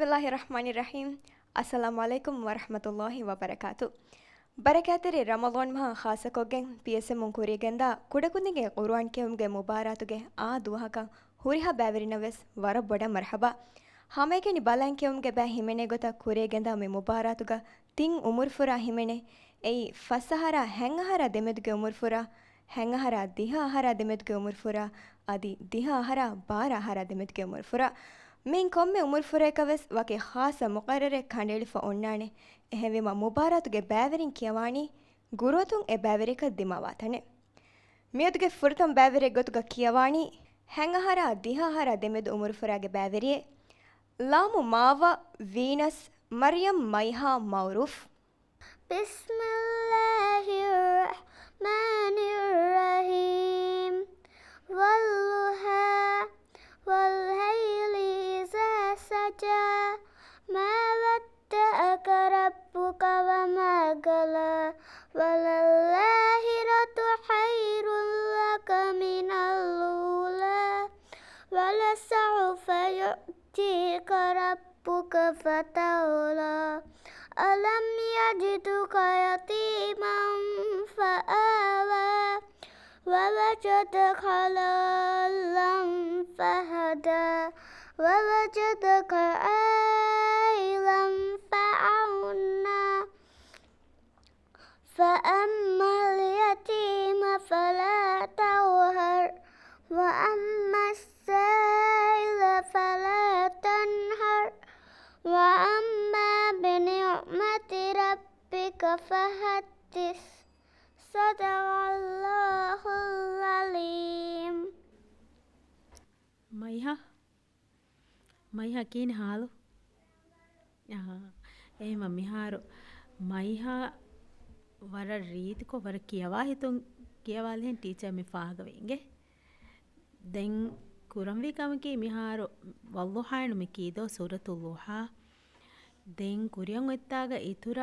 ಬಿಸ್ಮಿಲ್ಲಾಹಿ ರಹಮಾನಿ ರಹೀಂ. ಅಸ್ಸಲಾಮು ಅಲೈಕುಂ ವರಹಮತುಲ್ಲಾಹಿ ವಬರಕಾತು. ಬರಕಾತರಿ ರಮಲಾನ್ ಮಹ ಖಾಸಕೊಗ್ಗೆಂ ಪಿಎಸ್ಎಂ ಕುರಿಗೆಂದ ಕುಡಕುಂದಿಗೆ ಕುರ್ಆನ್ ಕೆವುಂಗೆ ಮುಬಾರಾತುಗೆ ಆ ದುಹಕ ಹುರಿಹ ಬ್ಯಾವರಿನವೆಸ್ ವರ ಬೊಡ ಮರ್ಹಬಾ. ಹಮೇಗೆನಿ ಬಲಂ ಕೆವುಂಗೆ ಬ್ಯಾ ಹಿಮೆನೆ ಗೊತ ಕುರಿಗೆಂದ ಮೆ ಮುಬಾರಾತುಗ ತಿಂ ಉಮುರ್ ಫುರಾ ಹಿಮೆನೆ ಎಯಿ ಫಸಹರ ಹೆಂಗಹರ ದೆಮೆದುಗೆ ಉಮುರ್ ಫುರಾ ಹೆಂಗಹರ ದಿಹ ಆಹರ ದೆಮೆದುಗೆ ಉಮುರ್ ಫುರಾ ಅದಿ ದಿಹ ಆಹರ ಬಾರ ಆಹರ ದೆಮೆದುಗೆ ಉಮುರ್ ಫುರಾ min komme umur furekavas wake khasa muqarrare kandelifa onnane ehevima mubaratuge bæverin kiyawani gurotun e bæverika dimawatane miyotuge furtam bævere gotuga kiyawani hengahara dihahara demedu umur furage bæveriye lamu mawa venus maryam maiha mauruf Bismillahirrahmanirrahim walluha والليل إذا سجى ما ودعك ربك وما قلى وللآخرة خير لك من الأولى ولسوف يؤتيك ربك فتولى ألم يجدك يتيما فآوى ووجدك ضالا فهدى ووجدك عائلا فأغنى فأما اليتيم فلا تقهر وأما السائل فلا تنهر وأما بنعمة ربك فحدث صدق الله العظيم. ಮೈಹಾ ಕೀನ್ ಹಾಲು ಏಮ ಮಿಹಾರು ಮೈಹಾ ವರ ರೀತಿಕೊ ವರ ಕಿಯವಾ ಹಿತುಂ ಕಿಯವಾಲೆನ್ ಟೀಚರ್ ಮಿ ಫಾಗವೆಂಗೆ ದೆನ್ ಕುರಂವಿ ಕಮಕಿ ಮಿಹಾರು ವಲ್ಲುಹಾನು ಮಿ ಕೀದೋ ಸೂರತುಲ್ ಲುಹಾ ದೆನ್ ಕುರಿಯಂ ಎತ್ತಾಗ ಇತುರ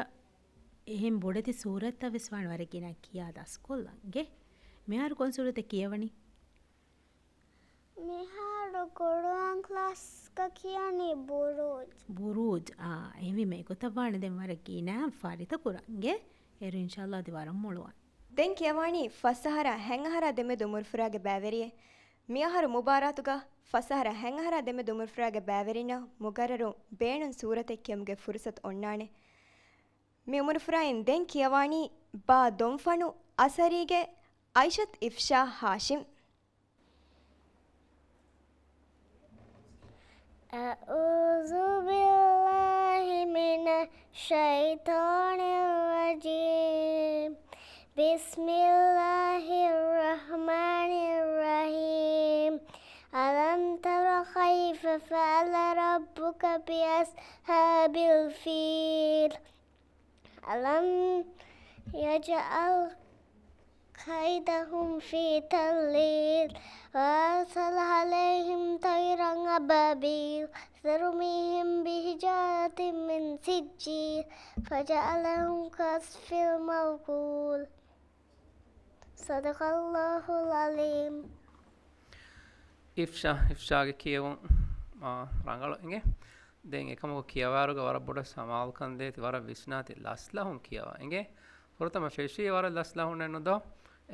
එහෙන් බොඩති සූරත්ත විස්වාන වරගෙන කියා දස්කොල්ලන්ගේ මෙහාරු කොන් සූරත කියවනි මෙහාරු කුර්ආන් ක්ලාස් ක කියන්නේ බුරූජ් එහි මේ කොතවාන දෙන් වරකී නෑ ෆාරිත කුරන්ගේ එරු ඉන්ෂාල්ලාහ් දිවරම් මොළුවන් den kiyawani fasahara hengahara demedu umur furage bæveriye miyahara mubaratuga fasahara hengahara demedu umur furage bæverina mugarraru beenun surate kiyamge fursat onnane mi umur furain den kiyawani ba donfanu asarige aishat ifsha hashim a'udzu billahi minasy syaithanir rajim bismillahirrahmanirrahim alam tara kaifa fa'ala rabbuka bi ashabil fil alam yaj'al kaidahum fi tadlil wa arsala alaihim tayran ababil tarmihim bihijaratin min sijjil faja'alahum kasfil mawkul sadaqallahul alim. ඉෆ්ෂාගේ කියවුම් රංගල ඉගේ දැන් එකම කියවාරුග වර බොඩ සමාල්කන්දේ වර විශ්නාති ලස්ලහුන් කියවා ඉගේ පුරතම ෆෙෂී වර ලස්ලහුන් නේනොද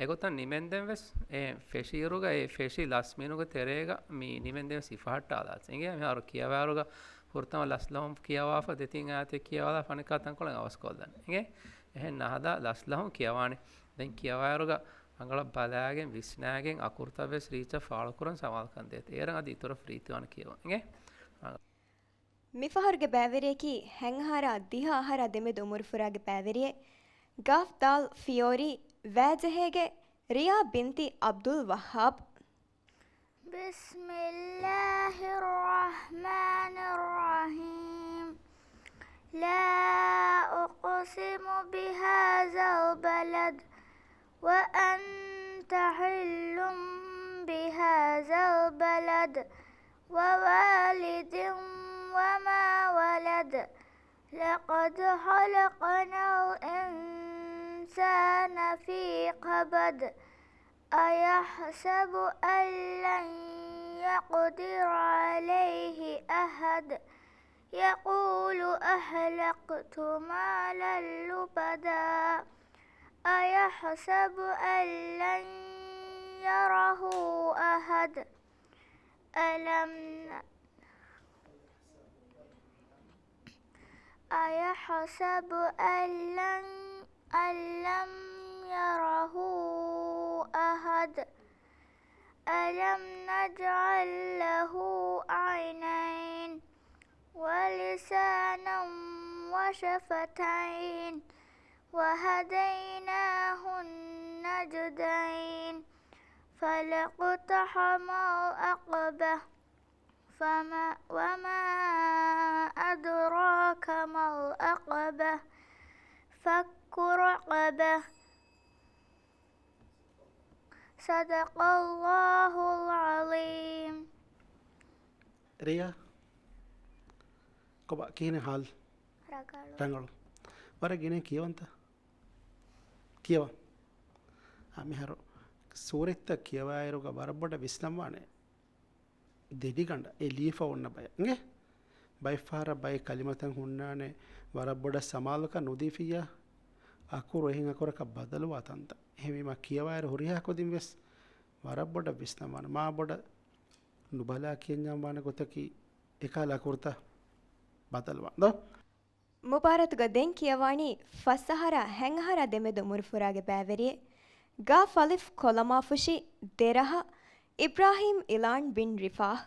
එගොතන් නිමෙන්දෙන් වෙස් ඒ ෆෙෂීරුග ඒ ෆෙෂී ලස්මිනුග තෙරේග මී නිමෙන්දෙන් සිෆහට් ආදාස් ඉගේ මෙහාර කියවාරුග පුරතම ලස්ලහුන් කියවාෆ දෙතින් ආතේ කියවාලා ෆනිකාතන් කොලන් අවස්කොල්දන් ඉගේ එහෙන් නහදා ලස්ලහුන් කියවානේ දැන් කියවාරුග ಅಂಗಳ ಬಲಾಗೆ ವಿಸ್ನಾಗೆ ಅಕುರ್ತವೆ ಶ್ರೀಚ ಫಾಳಕುರನ್ ಸಮಾಲ್ಕಂದೆ ಏರಂ ಅದಿ ಇತರ ಫ್ರೀತಿವನ කියව ಇಂಗೆ ಮಿಫಹರ್ಗೆ ಬ್ಯಾವೆರಿಯಕಿ ಹೆಂಗಹಾರ ದಿಹ ಆಹಾರ ದೆಮೆದು ಉಮುರ್ ಫುರಾಗೆ ಬ್ಯಾವೆರಿಯೆ ಗಾಫ್ ದಾಲ್ ಫಿಯೋರಿ ವ್ಯಾಜಹೆಗೆ ರಿಯಾ ಬಿಂತಿ ಅಬ್ದುಲ್ ವಹಾಬ್ ಬಿಸ್ಮಿಲ್ಲಾಹಿರ್ ರಹಮಾನಿರ್ ರಹೀಂ ಲಾ ಉಕ್ಸಿಮು ಬಿಹಾಜಲ್ ಬಲದ್ وأنت حل بهذا البلد ووالد وما ولد لقد خلقنا الإنسان في كبد أيحسب أن لن يقدر عليه أحد يقول أهلكت مالا لبدا أيحسب أن لن يره أحد أيحسب أن لم يره أحد ألم نجعل له عينين ولسانا وشفتين وهديناه النجدين فلاقتحم العقبة وما أدراك ما العقبة فك رقبة صدق الله العظيم. ರಿಯಾ ಕೊಬ ಕೀನೆ ಹಾಲ್ ರಂಗಳು ಹೊರಗೇನೆ ಕಿಯವಂತ ಕಿಯವ ಆಮಿಹಾರು ಸೂರೆತ್ತ ಕಿಯವಾಯಿರುಗ ಬರಬೊಡ ವಿಸ್ಲಂವಾಣೆ දෙඩිගණ්ඩ එලීෆ ඔන්න බය ගේ බයිෆාර බයි කලිමතන් හුන්නානේ වරබොඩ සමාලක නොදීෆිය අකුරු එහින් අකුරක බදලුව අතන්ත එහෙමීම කියවායර හොරියා කොදින් වෙස් වරබොඩ විස්නමන මා බොඩ නුබලා කියන්නම් වන ගොතකි එකල අකුරත බදලුවා දෝ ಮುಬಾರತುಗ ದೆನ್ ಕಿಯವಾಣಿ ಫಸ್ಸಹರ ಹೆಂಗಹರ ದೆಮೆದು ಮುರುಫುರಾಗೆ ಬ್ಯಾವೆರಿಯೆ ಗಾ ಫಲಿಫ್ ಕೊಲಮಾಫುಶಿ ದೆರಹ إبراهيم إلان بن رفاه.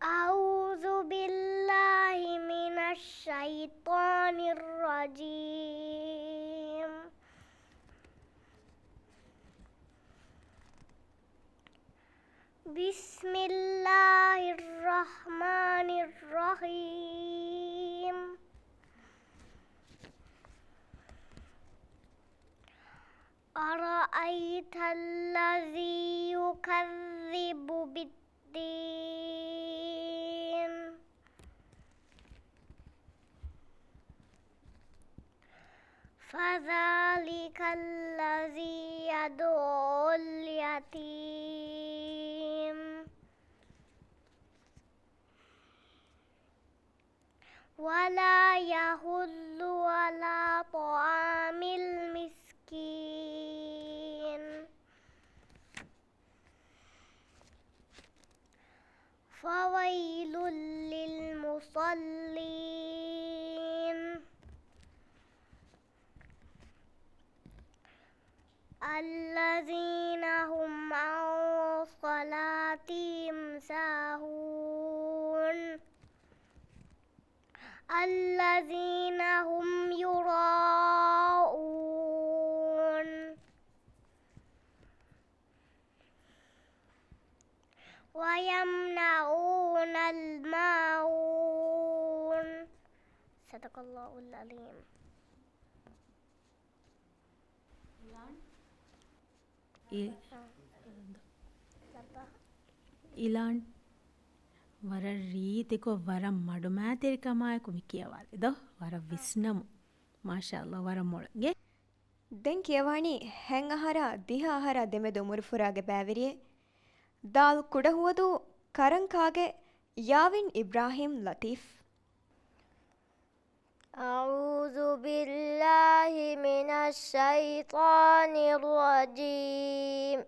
أعوذ بالله من الشيطان الرجيم. بسم الله الرحمن الرحيم. أرأيت الذي يكذب بالدين فذلك الذي يدعو اليتيم ولا يحض على طعام المسكين فويل للمصلين الذين هم عن صلاتهم ساهون الذين هم يراءون ويمنعون الماعون صدق الله العظيم. ඉලාන් වර රීතිකො වර මඩුමෑතිරිකමායකු මිකියවාලෙද වර විස්නමු මාශාල්ලා වර මොළගේ ದೆನ್ ಕಿಯವಾಣಿ ಹೆಂಗಹರ ದಿಹ ಆಹಾರ ದೆಮೆದು ಮುರುಫುರಾಗೆ ಬ್ಯಾವೆರಿಯೆ ದಾಲ್ ಕುಡಹುವುದು ಕರಂಕಾಗೆ ಯಾವಿನ್ ಇಬ್ರಾಹಿಂ ಲತೀಫ್. أعوذ بالله من الشيطان الرجيم.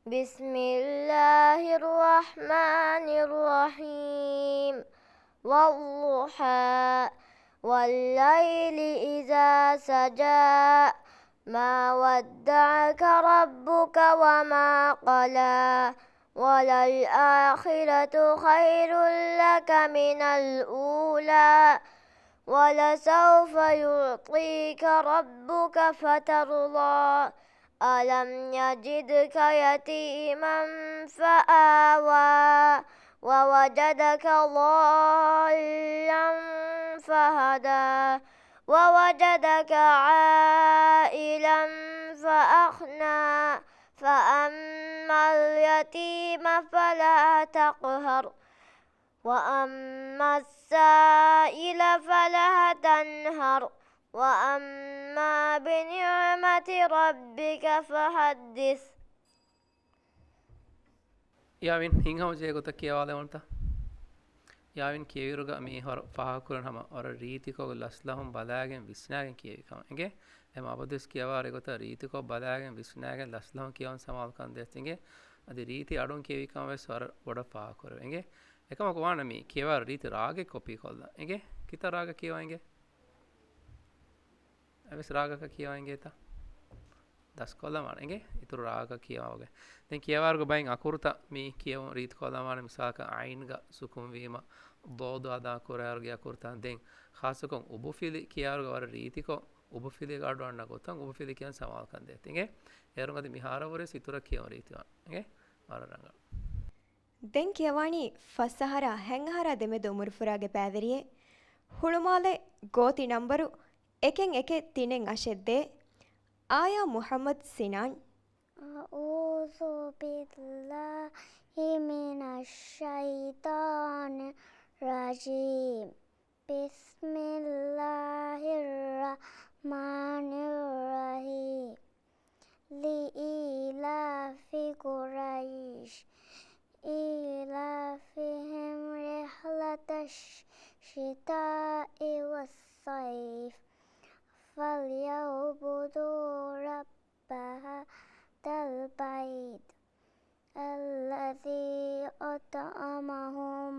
بسم الله الرحمن الرحيم. والضحى والليل إذا سجى ما ودعك ربك وما قلى وللآخرة خير لك من الأولى ولسوف يعطيك ربك فترضى ألم يجدك يتيما فآوى ووجدك ضالا فهدى ووجدك عائلا فأغنى فأما اليتيم فلا تقهر وأما السائل فلا تنهر وأما بنعمة ربك فحدث. ಯಾವಿನ್ ಹಿಂಗ ಹೌಜೆ ಗೊತ್ತ ಕಿಯವಾಲೆ ಅಂತ ಯಾವಿನ ಕೇವಿರುಗ ಮೀ ಹೊರ ಪಹಾಕುರನ್ ಹಮ ಹೊರ ರೀತಿಕೋ ಲಸ್ಲಹುಂ ಬಲಾಗೆನ್ ವಿಸ್ನಾಗೆನ್ ಕೇವಿಕಮ ಎಂಗೆ ಎಮ ಅಬದುಸ್ ಕಿಯವಾರೆ ಗೊತ್ತ ರೀತಿಕೋ ಬಲಾಗೆನ್ ವಿಸ್ನಾಗೆನ್ ಲಸ್ಲಹುಂ ಕಿಯವನ್ ಸಮಾಲ್ ಕನ್ ದೇಸ್ತಿಂಗೆ ಅದಿ ರೀತಿ ಅಡುನ್ ಕೇವಿಕಮ ವೆಸ್ ಹೊರ ಬೊಡ ಪಹಾಕುರ ಎಂಗೆ එකම කොවාන මේ කියවා රීති රාගෙ කොපි කොල්ලා එගේ කිත රාග කියවයින්ගේ ඇවිස් රාගක කියවයින්ගේ තා දස් කොල්ලා මාන එගේ ඉතුරු රාග කියවවගේ දැන් කියවාර්ග බයින් අකුරුත මේ කියව රීති කොල්ලා මාන මිසාක අයින්ග සුකුම් වීම දෝද අදා කොරාර්ගය අකුරුතන් දැන් ખાસකම් උබුෆිලි කියවාර්ග වර රීතිකෝ උබුෆිලි ගාඩවන්න ගොතන් උබුෆිලි කියන සමාල් කන් දෙත් එගේ එරුගද මිහාරවරේ සිතුර කියව රීතිවන් එගේ වර රංග ದೆನ್ ಕಿಯವಾಣಿ ಫಸ್ಸಹರ ಹೆಂಗಹರ ದೆಮೆದು ಮುರುಫುರಾಗೆ ಪ್ಯಾವೆರಿಯೆ ಹುಳುಮಾಲೆ ಗೋತಿ ನಂಬರು ಎಕೆಂ ಎಕೆ ತಿನೆಂ ಅಶೆದ್ದೆ ಆಯಾ ಮುಹಮ್ಮದ್ ಸಿನಾನ್ أعوذ بالله من الشيطان الرجيم بسم الله الرحمن الرحيم لإيلاف قريش إيلافهم رحلة الشتاء والصيف فليعبدوا رب هذا البيت الذي أطعمهم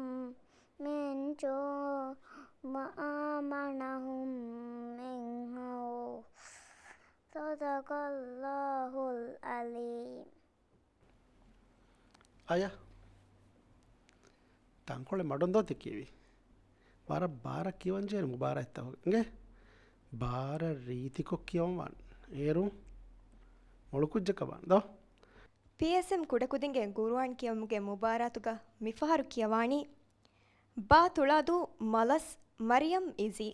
من جوع وآمنهم من خوف صدق الله العليم ಆಯಾ ತಂಕೊಳೆ ಮಡೊಂದೋತಿ ಕಿವಿ ಬಾರ ಬಾರ ಕಿವಂಜೇನು ಮುಬಾರ ಇತ್ತ ಹೋಗೆ ಬಾರ ರೀತಿಕೊ ಕಿಯವನ್ ಏರು ಮೊಳುಕುಜ್ಜಕವಾನ್ ದೋ ಪಿಎಸ್ಎಂ ಕುಡಕುದಿಂಗೆ ಗುರುವಾನ್ ಕಿಯಮ್ಗೆ ಮುಬಾರಾತುಗ ಮಿಫಾರು ಕಿಯವಾಣಿ ಬಾ ತುಳಾದು ಮಲಸ್ ಮರಿಯಂ ಇಜಿ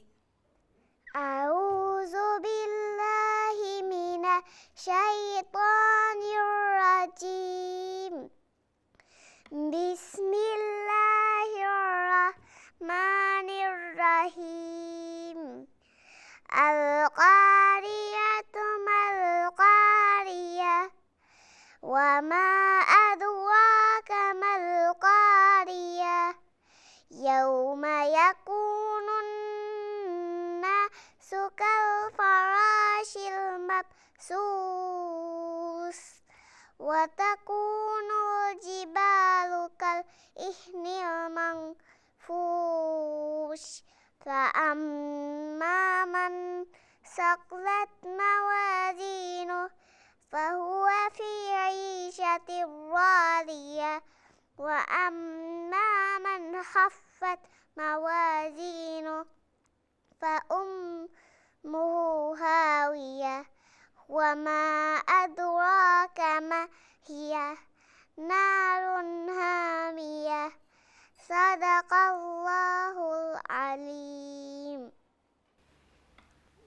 أعوذ بالله من الشيطان الرجيم بسم الله الرحمن الرحيم القارية ما القارية وما أدراك ما القارية يوم يكون الناس كالفراش المبثوث وتكون الجبال كالإهن المنفوش فأما من ثقلت موازينه فهو في عيشة راضية وأما من خفت موازينه فأمه هاوية وما أدراك ما هي نار هامية صدق الله العليم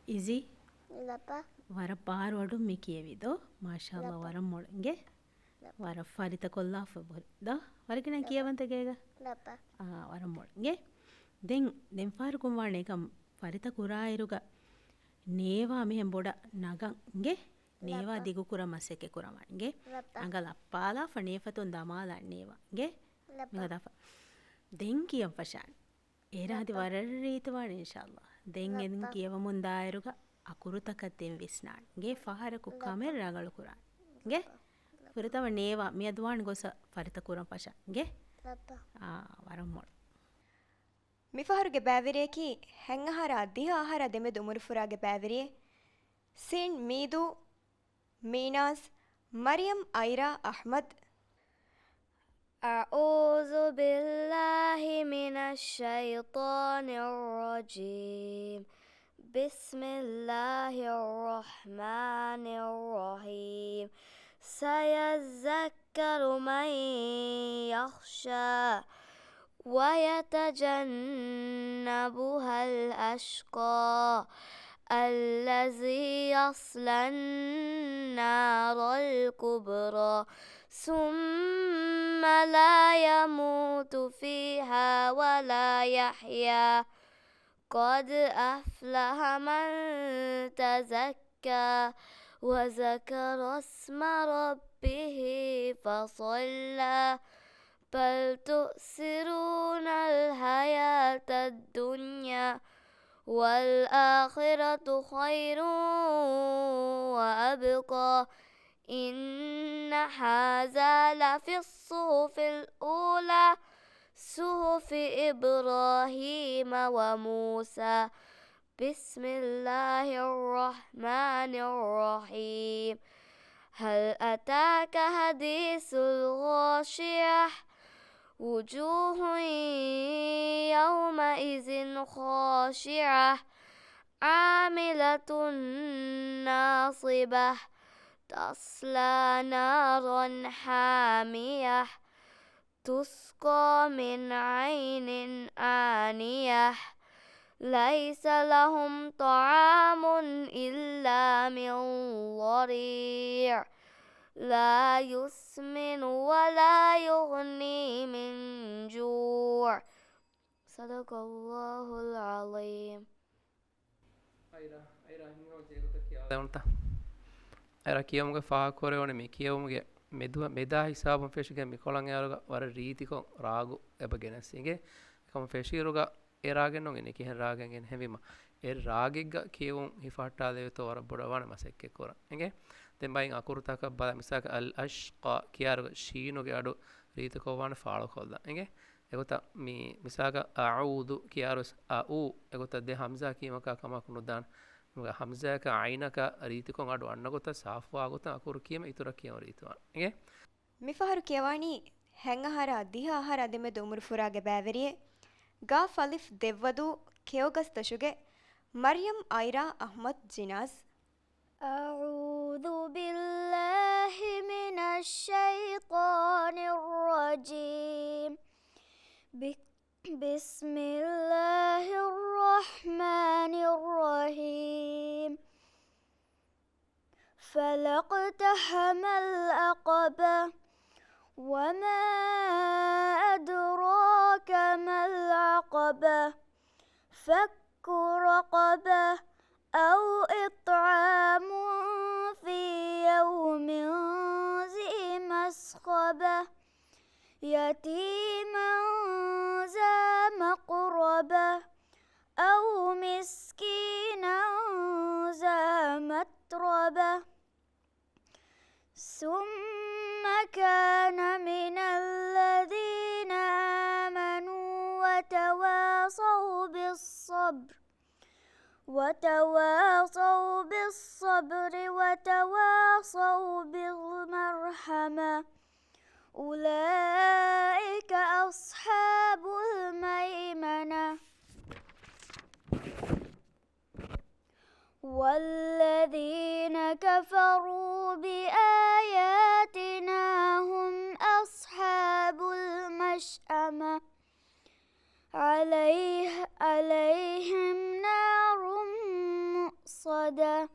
ඉසි لبا ವರ ಪಾರ್ವಡು ಮಿ ಕಿಯವಿದೋ ಮಾಶಾಲ್ಲ ವರ ಮೊಳಂಗೆ ವರ ಫರಿತ ಕೊಲ್ಲಾ ಫಬರಿದ ವರಕಿನ ಕಿಯವಂತಗೇಗ لبا ವರ ಮೊಳಂಗೆ ದೆನ್ ಫಾರು ಕುಂವಾಣೆ ಕಂ ಫರಿತ ಕುರಾಯಿರುಗ ನೇವಾ ಮೆಹೆಂ ಬೊಡ ನಗಂಗೆ ನೇವಾ ದಿಗು ಕುರ ಮಸೆಕೆ ಕುರಮಂಗೆ ಅಂಗಲ ಅಪ್ಪಾಲ ಫನೇಫತುನ್ ದಮಾಲ ನೇವಾಂಗೆ ಮೆಗದಫ ದೆನ್ ಕಿಯಂ ಫಶಾನ್ ಏರಾದಿ ವರ ರೀತವಾಣ ಇನ್ಶಾಅಲ್ಲಾ ದೆನ್ ಎನ್ ಕಿಯವ ಮುಂದಾಯಿರುಗ ಅಕುರುತಕತ್ತೆಂ ವಿಸ್ನಾಣ್ಗೆ ಫಹರಕು ಕಮೆರ್ ರಗಳು ಕುರಾನ್ಗೆ ಫುರತವ ನೇವಾ ಮಿಯದ್ವಾಣ್ ಗೊಸ ಫರಿತ ಕುರಂ ಫಶಾನ್ಗೆ لبا ವರಂ ಮೊಳ ಮಿಫಹರುಗೆ ಬ್ಯಾವಿರೇಕಿ ಹೆಂಗಹರ ದಿಹ ಆಹಾರ ದೆಮೆದು ಮುರುಫುರಾಗೆ ಬ್ಯಾವಿರಿಯೆ ಸಿನ್ ಮೀದು ಮೀನಾಸ್ ಮರಿಯಂ ಐರಾ ಅಹ್ಮದ್ أعوذ بالله من الشيطان الرجيم بسم الله الرحمن الرحيم سيذكر من يخشى ويتجنبها الأشقى الذي يصلى النار الكبرى ثم لا يموت فيها ولا يحيا قد أفلح من تزكى وذكر اسم ربه فصلى بل تؤثرون الحياة الدنيا والآخرة خير وأبقى إن هذا لفي الصحف الأولى صحف إبراهيم وموسى بسم الله الرحمن الرحيم هل أتاك حديث الغاشية وجوه يومئذ خاشعة عاملة ناصبة تصلى نارا حامية تسقى من عين آنية ليس لهم طعام إلا من ضريع لا يسمن ولا يغني من جوع صدق الله العظيم අර කියමුගේ ෆාකොරේ මේ කියමුගේ මෙදා හිසාබම් ෆෙෂිගේ මිකොලන් යාරුග වර රීතිකො රාගු එබගෙනස්සිගේ එකම ෆෙෂිරුග එරාගෙන් නොගෙන කිහෙන් රාගෙන් ගෙන හැවිම ඒ රාගෙග්ග කියවුම් හිෆාට්ටා දෙවතෝ වර බොඩවන මසෙක්කේ කොර එගේ දැන් බයින් අකුරුතක බල මිසක අල් අෂ්කා කියාරුග ෂීනුගේ අඩු රීතිකෝ වන ෆාලෝ කොල්දා එගේ එගොත මේ මිසක අඋදු කියාරුස් අඋ එගොත දෙ හම්සා කීමක කමක් නුදාන හම්සාක අයිනක රීතිකොන් අඩු අන්නගොත සාෆ්වා ගොත අකුරු කියම ඉතුරු කියම රීතුවන් එගේ ಮಿಫಹರು ಕೆವಾಣಿ ಹೆಂಗಹಾರ ದಿಹಾಹಾರ ಅದೆಮೆ ದೊಮುರು ಫುರಾಗೆ ಬ್ಯಾವೆರಿಯೆ ಗಾ ಫಲಿಫ್ ದೆವ್ವದು ಕೆಯೋಗಸ್ ತಶುಗೆ ಮರಿಯಂ ಐರಾ ಅಹ್ಮದ್ ಜಿನಾಸ್ أعوذ بالله من الشيطان الرجيم بسم الله الرحمن الرحيم فلاقتحم العقبة وما أدراك ما العقبة فك رقبة أو إطعام في يوم ذي مسغبة يتيما ذا مقربة أو مسكينا ذا متربة ثم كان من الذين آمنوا وتواصوا وتواصوا بالمرحمة أولئك أصحاب الميمنة والذين كفروا بآياتنا هم أصحاب المشأمة عليهم نار مؤصدة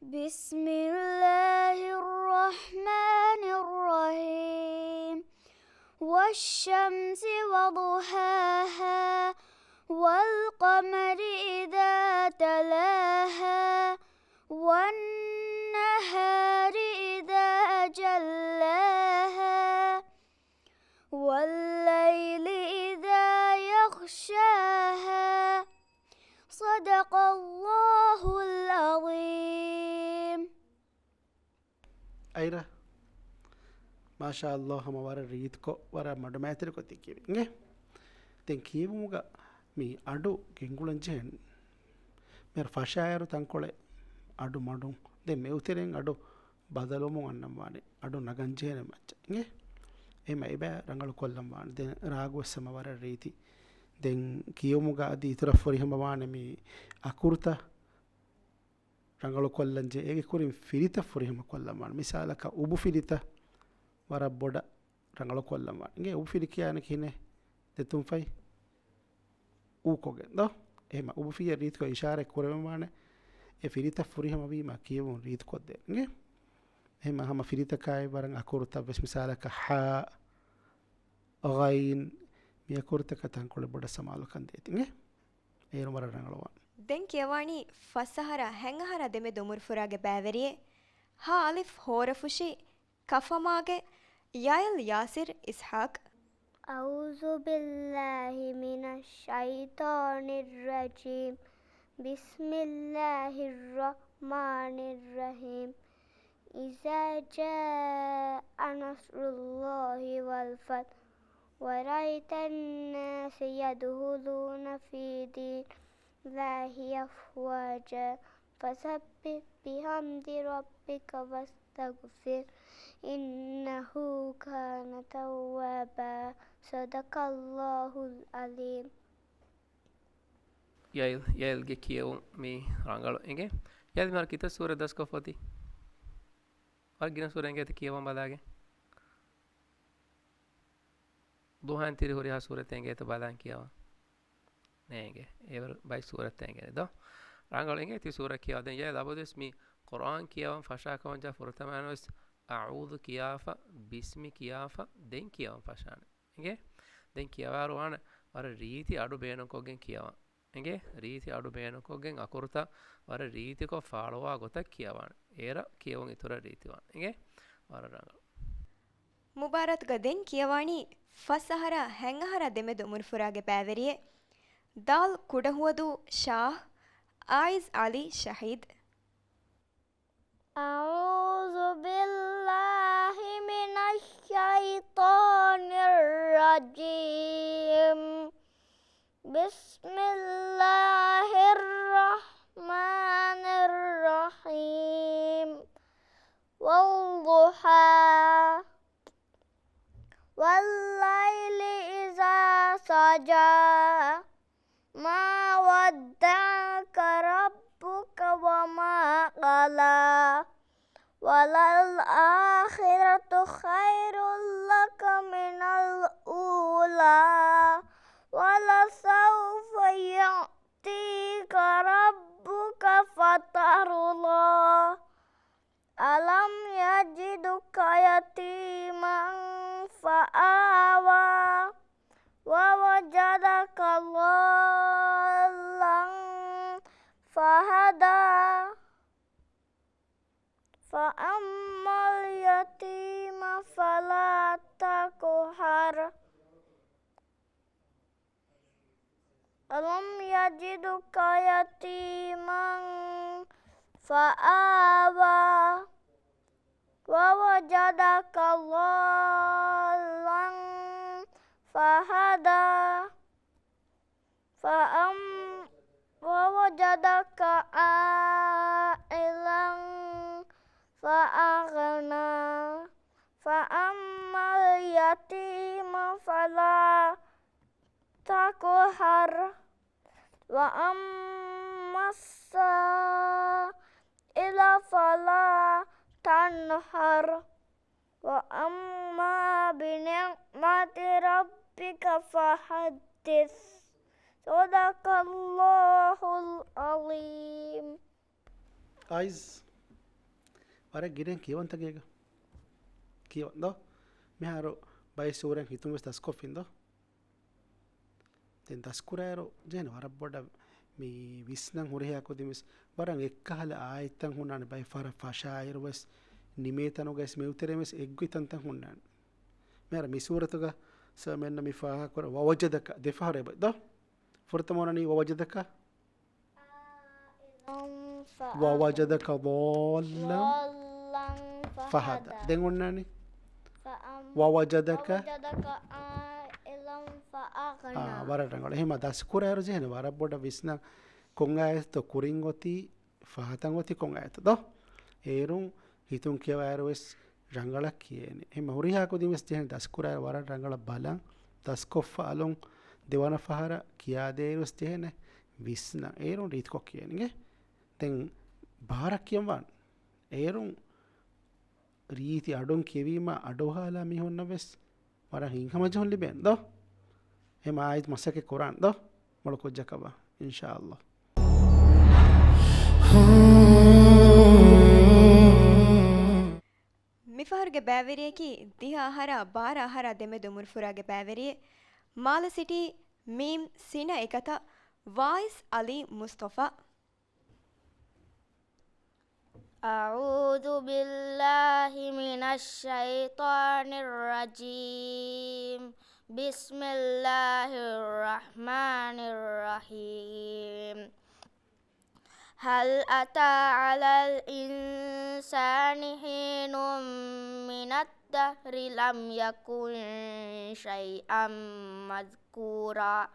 بسم الله الرحمن الرحيم والشمس وضحاها والقمر إذا تلاها والنهار إذا جلاها والليل إذا يغشاها صدق الله العظيم ಐರಾ ಮಾಶಾ ಅಲ್ಲಾಹ್ ಹಮ ವರ ರೀತ್ಕೊ ವರ ಮಡು ಮ್ಯಾತಿರಿ ಕೊತ್ತಿಕ್ಕೀವಿ ಹಿಂಗೆ ತೆಂ ಕೀವುಮುಗ ಮೀ ಅಡು ಗೆಂಗುಳಂಜೆನ್ ಮೇರ ಫಶಾಯರು ತಂಕೊಳೆ ಅಡು ಮಡು ದೆ ಮೇವ್ತಿರೆಂ ಅಡು ಬದಲುಮು ಅನ್ನಂ ವಾಣಿ ಅಡು ನಗಂಜೇನೆ ಮಚ್ಚ ಹಿಂಗೆ එහෙම ඒ බෑ රංගල කොල්ලම් වාන දැන් රාගවස්සම වර රීති දැන් කියමුග අදී ඉතර ෆොරිහම වාන මේ අකුරුත රංගල කොල්ලන්ජේ ඒගේ කුරින් ෆිරිත ෆොරිහම කොල්ලම් වාන මිසාලක උබු ෆිරිත වර බොඩ රංගල කොල්ලම් වාන ඉගේ උබු ෆිරි කියන කිනේ දෙතුන් ෆයි ඌ කොගෙන් දෝ එහෙම උබු ෆිය රීත් කො ඉෂාරේ කුරම වාන ඒ ෆිරිත ෆොරිහම වීම කියමු රීත් කොද්දේ ඉගේ එහෙම හැම ෆිරිතකයි වරන් අකුරුත බස් මිසාලක හා غين ميكورتك تنقل بڑا سمالو كان ديتنگه ايرو مر رنگلوا ದೆನ್ ಕೆವಾಣಿ ಫಸಹರ ಹೆಂಗಹಾರ ಅದೆಮೆ ದೊಮುರು ಫುರಾಗೆ ಬ್ಯಾವೆರಿಯೆ ಹಾ ಅಲಿಫ್ ಹೋರಫುಶಿ ಕಫಮಾಗೆ ಯಾಯಲ್ ಯಾಸಿರ್ ಇಸ್ಹಾಕ್. أعوذ بالله من الشيطان الرجيم بسم الله الرحمن الرحيم إذا جاء نصر الله والفتح ورأيت الناس يدخلون في دين الله أفواجا فسبح بحمد ربك واستغفر إنه كان توابا صدق الله العليم. yailge kiyevum mi rangalo enge yadi mar kita sura dasko foti war gina sura enge kiyevum balage duhan tiri hori ha sura enge to balan kiyawa nenge ever by sura enge do rangalo enge ti sura kiyawa den yai labodis mi quran kiyawam fasha kawanja furtamanos a'udhu kiyafa bismi kiyafa den kiyawam fashane enge den kiyawaru wana war reeti adu beenokoggen kiyawa enge ರೀತಿ ಅಡು ಬೇನಕೋಗೆಂ ಅಕುರ್ತ ವರ ರೀತಿಕೊ ಫಾಳುವಾ ಗೊತ್ತ ಕಿಯವಾಣ ಏರ ಕಿಯವಂ ಇತುರ ರೀತಿವಾಣ enge ವರ ರಂಗ ಮುಬಾರತ್ ಗದೆನ್ ಕಿಯವಾಣಿ ಫಸಹರ ಹೆಂಗಹರ ದೆಮೆದು ಮುರ್ಫುರಾಗೆ ಪ್ಯಾವೆರಿಯೆ ದಾಲ್ ಕುಡಹುವದು ಶಾಹ್ ಆಯಿಜ್ ಅಲಿ ಶಹೀದ್. أعوذ بالله من الشيطان الرجيم بسم الله الرحمن الرحيم والضحى والليل إذا سجى ما ودعك ربك وما قلى وللآخرة خير لك من الأولى ولسوف يعطيك ربك فترضى ألم يجدك يتيما فآوى ووجدك ضالا فهدى فأما اليتيم فلا تقهر ألم يجدك يتيما فآوى ووجدك ضالا فهدى ووجدك عائلا فأغنى فأما اليتيم فلا تقهر وأما السائل فلا تنهر وأما بنعمة ربك فحدث صدق الله العظيم. Guys, wara giren kiyon tagega kiyon do me haro bay suren hitum wes das kofin do den das kurero jen wara boda mi visnan horiya ko dimis waran ekkahala aitan hunan bay fara fashair wes nimetano ges meuteremes eggitan tan hunan me haro mi suratuga samenna mi faha kor wawajadaka defare do furtamona ni wawajadaka ووجدك ضالا فهدى دعوناني ووجدك عائلا فأغنى وررنگول هما داس كوريرو جهن وربودا ويسنا كونغايتو كورينغوتي فهتانغوتي كونغايتو دو هيرون هيتون كيواروس رنگلا كيني هما هوريها كو ديمس جهن داس كوريرو ورر رنگلا بالان داس كوفالون ديوانا فهارا كياديروس جهن ويسنا هيرون ريتكو كيني then bharakiyamwan erun ರೀತಿ ಅಡೊಂ ಕೆವಿಮ ಅಡೋಹಾಲ ಮಿಹೊನ್ನ ವೆಸ್ ವರ ಹಿಂಗಮ ಜೊಲ್ಲಿ ಬೆನ್ ದೋ ಹೆಮ ಆಯ್ತು ಮಸಕೆ ಕುರಾನ್ ದೋ ಮೊಳಕೊಜ್ಜಕವ ಇನ್ಶಾ ಅಲ್ಲಾಹ್ ಮಿಫಾರ್ಗೆ ಬ್ಯಾವೆರಿಯಕಿ ದಿಹ ಆಹಾರ ಬಾರ ಆಹಾರ ದೆಮೆದು ಮುರ್ಫುರಾಗೆ ಬ್ಯಾವೆರಿಯೆ ಮಾಲ ಸಿಟಿ ಮೀಮ್ ಸಿನ ಏಕತ ವಾಯ್ಸ್ ಅಲಿ ಮುಸ್ತಫಾ. أعوذ بالله من الشيطان الرجيم بسم الله الرحمن الرحيم هل أتى على الإنسان حين من الدهر لم يكن شيئا مذكورا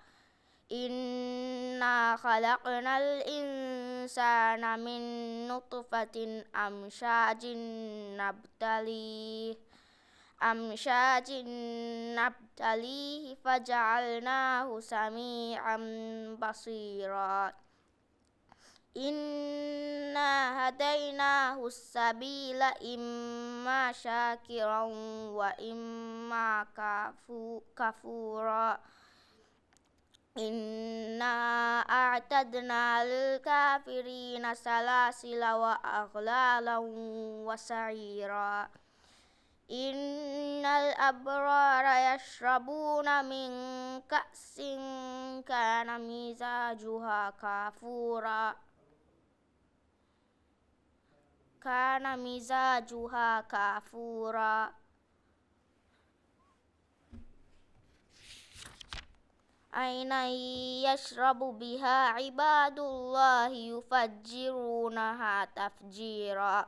إنا خلقنا الإنسان من نطفة أمشاج نبتليه فجعلناه سميعا بصيرا إنا هديناه السبيل إما شاكرا وإما كفورا إنا أعتدنا للكافرين سلاسل وأغلالا وسعيرا إن الأبرار يشربون من كأس كان مزاجها كافورا عينا يشرب بها عباد الله يفجرونها تفجيرا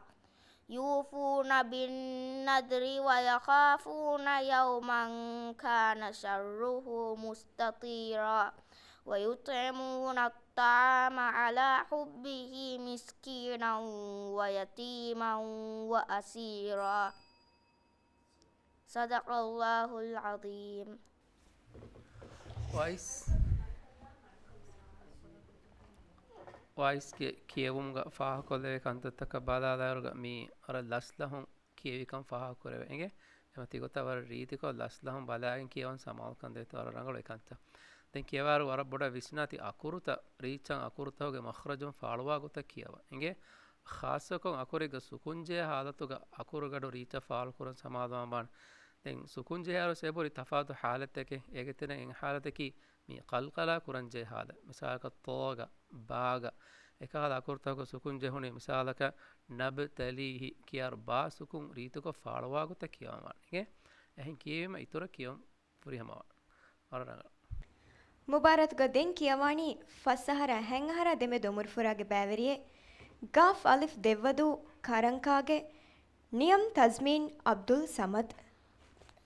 يوفون بالنذر ويخافون يوما كان شره مستطيرا ويطعمون الطعام على حبه مسكينا ويتيما وأسيرا صدق الله العظيم ವಾಯ್ಸ್ ಕಿಯವುಮ್ಗ ಫಾಹ ಕೊಲೆ ಕಂತತ್ತಕ ಬಾದಾದಾರುಗ ಮೀ ಅರ ಲಸ್ಲಹುಂ ಕಿಯವಿಕಂ ಫಾಹ ಕೊರೆವೆಂಗೆ ಎಮತಿ ಗೊತ್ತವರ ರೀತಿಕೊ ಲಸ್ಲಹುಂ ಬಲಾಗಿನ್ ಕಿಯವನ್ ಸಮಾಲ್ ಕಂದೇತು ಅರ ರಂಗಳು ಏಕಂತ ದೆನ್ ಕಿಯವಾರು ವರ ಬೊಡ ವಿಸ್ನಾತಿ ಅಕುರುತ ರೀಚಂ ಅಕುರುತವಗೆ ಮಖ್ರಜುಂ ಫಾಳುವಾ ಗೊತ್ತ ಕಿಯವ ಎಂಗೆ ಖಾಸಕೊಂ ಅಕುರಿಗ ಸುಕುಂಜೆ ಹಾಲತುಗ ಅಕುರುಗಡು ರೀಚ ಫಾಳು ಕುರನ್ ಸಮಾದಮ ಬಾಣ ದೆನ್ ಸುಕುಂಜೆ ಯಾರು ಸೇಬುರಿ ತಫಾತು ಹಾಲತೆಕೆ ಏಗೆತಿನ ಎಂಗ್ ಹಾಲತೆಕಿ ಮೀ ಕಲ್ಕಲಾ ಕುರಂಜೆ ಹಾಲ ಮಿಸಾಲಕ ತೋಗ ಬಾಗ එකහල අකුර්තවක සුකුන් ජෙහුණේ මිසාලක නබතලීහි කියාර බා සුකුන් රීතුක ෆාලවාගුත කියවමානගේ එහෙන් කියවීම ඉතුර කියවම් පුරිහමවා අරරඟ ಮುಬಾರತ್ಗ ದೆನ್ ಕಿಯವಾಣಿ ಫಸ್ಸಹರ ಹೆಂಗಹರ ದೆಮೆ ದೊಮುರ್ಫುರಾಗೆ ಬ್ಯಾವೆರಿಯೆ ಗಾಫ್ ಅಲಿಫ್ ದೆವ್ವದು ಕರಂಕಾಗೆ ನಿಯಮ್ ತಜ್ಮೀನ್ ಅಬ್ದುಲ್ ಸಮದ್